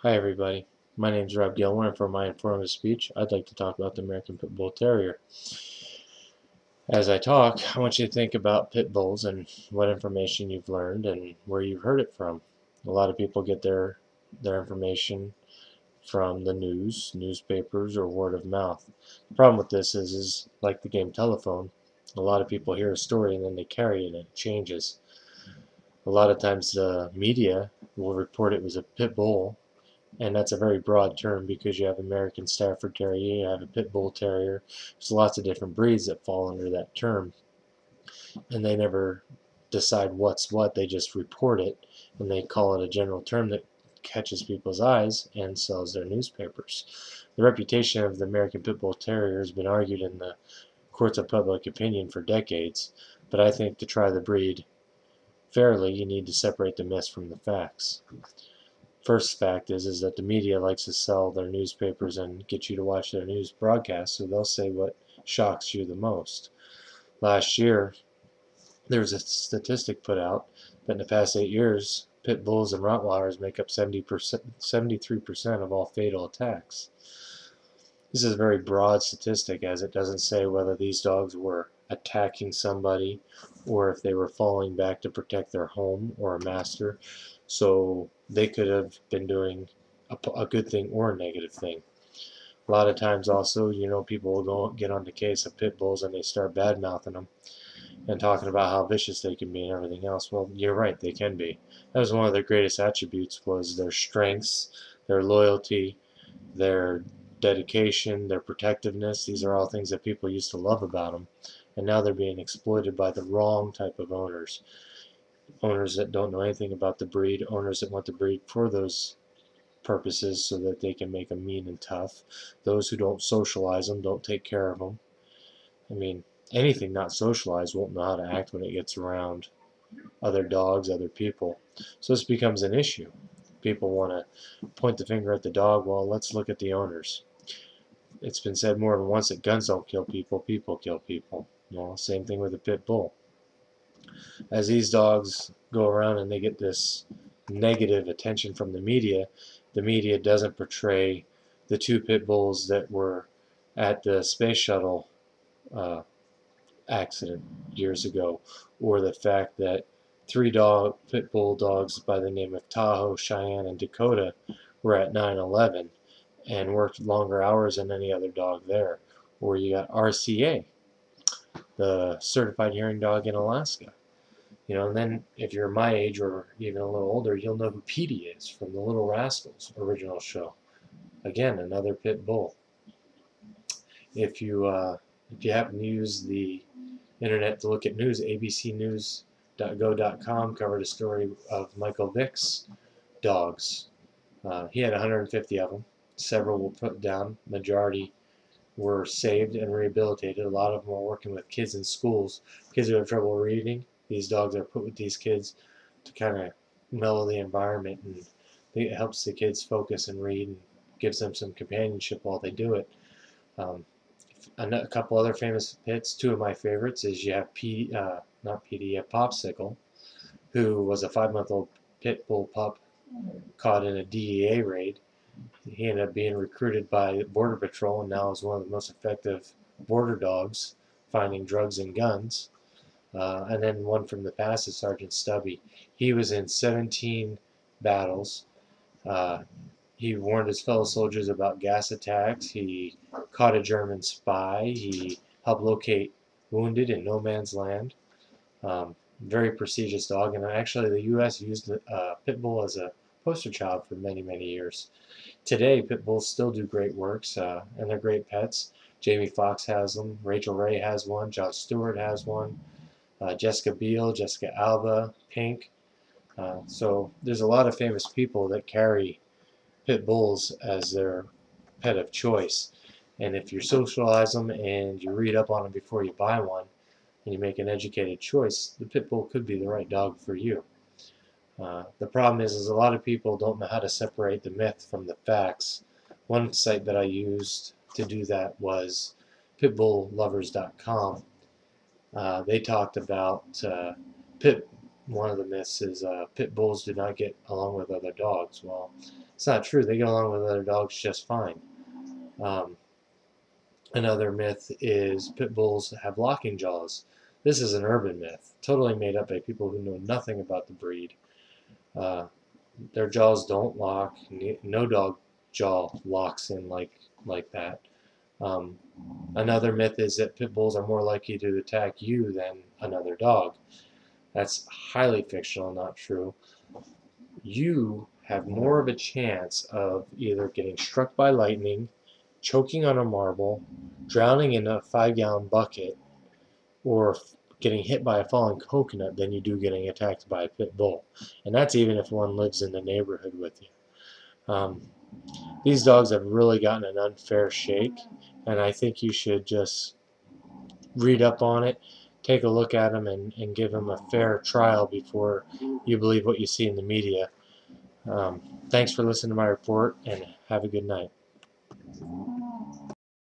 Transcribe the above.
Hi everybody, my name is Rob Gilmore, and for my informative speech, I'd like to talk about the American Pit Bull Terrier. As I talk, I want you to think about pit bulls and what information you've learned and where you've heard it from. A lot of people get their information from the news, newspapers, or word of mouth. The problem with this is like the game telephone. A lot of people hear a story and then they carry it and it changes. A lot of times the media will report it was a pit bull, and that's a very broad term because you have American Stafford Terrier, you have a Pit Bull Terrier. There's lots of different breeds that fall under that term, and they never decide what's what. They just report it, and they call it a general term that catches people's eyes and sells their newspapers. The reputation of the American Pit Bull Terrier has been argued in the courts of public opinion for decades, but I think to try the breed fairly, you need to separate the myths from the facts. First fact is that the media likes to sell their newspapers and get you to watch their news broadcasts, so they'll say what shocks you the most. Last year, there was a statistic put out that in the past 8 years, pit bulls and Rottweilers make up 73% of all fatal attacks. This is a very broad statistic, as it doesn't say whether these dogs were attacking somebody or if they were falling back to protect their home or a master. So they could have been doing a good thing or a negative thing. A lot of times also, people will go get on the case of pit bulls and they start bad mouthing them and talking about how vicious they can be and everything else. Well, you're right, they can be. That was one of their greatest attributes, was their strengths, their loyalty, their dedication, their protectiveness. These are all things that people used to love about them, and now they're being exploited by the wrong type of owners. Owners that don't know anything about the breed, owners that want the breed for those purposes so that they can make them mean and tough. Those who don't socialize them, don't take care of them. I mean, anything not socialized won't know how to act when it gets around other dogs, other people. So this becomes an issue. People want to point the finger at the dog. Well, let's look at the owners. It's been said more than once that guns don't kill people, people kill people. Well, same thing with a pit bull. As these dogs go around and they get this negative attention from the media doesn't portray the two pit bulls that were at the space shuttle uh, accident years ago, or the fact that three pit bull dogs by the name of Tahoe, Cheyenne, and Dakota were at 9/11 and worked longer hours than any other dog there. Or you got RCA, the certified hearing dog in Alaska. And then if you're my age or even a little older, you'll know who Petey is from the Little Rascals original show. Again, another pit bull. If you happen to use the internet to look at news, abcnews.go.com covered a story of Michael Vick's dogs. He had 150 of them. Several were put down. Majority were saved and rehabilitated. A lot of them are working with kids in schools. Kids who have trouble reading, these dogs are put with these kids to kind of mellow the environment, and it helps the kids focus and read and gives them some companionship while they do it. A couple other famous pits. Two of my favorites is you have you have Popsicle, who was a 5-month-old pit bull pup caught in a DEA raid. He ended up being recruited by Border Patrol and now is one of the most effective border dogs finding drugs and guns. And then one from the past is Sergeant Stubby. He was in 17 battles. Uh, he warned his fellow soldiers about gas attacks. He caught a German spy. He helped locate wounded in no man's land. Very prestigious dog, and actually the U.S. used pit bull as a poster child for many, many years. Today, pit bulls still do great works, and they're great pets. Jamie Foxx has them. Rachel Ray has one. Jon Stewart has one. Jessica Biel, Jessica Alba, Pink. So there's a lot of famous people that carry pit bulls as their pet of choice. And if you socialize them and you read up on them before you buy one, and you make an educated choice, the pit bull could be the right dog for you. The problem is a lot of people don't know how to separate the myth from the facts. One site that I used to do that was pitbulllovers.com. They talked about one of the myths is pit bulls do not get along with other dogs. Well, it's not true. They get along with other dogs just fine. Um, Another myth is pit bulls have locking jaws. This is an urban myth, totally made up by people who know nothing about the breed. Uh, their jaws don't lock. No dog jaw locks in like that. Um, Another myth is that pit bulls are more likely to attack you than another dog. That's highly fictional, not true. You have more of a chance of either getting struck by lightning, choking on a marble, drowning in a 5-gallon bucket, or getting hit by a falling coconut than you do getting attacked by a pit bull. And that's even if one lives in the neighborhood with you. Um, these dogs have really gotten an unfair shake, and I think you should just read up on it, take a look at them, and give them a fair trial before you believe what you see in the media. Thanks for listening to my report, and have a good night.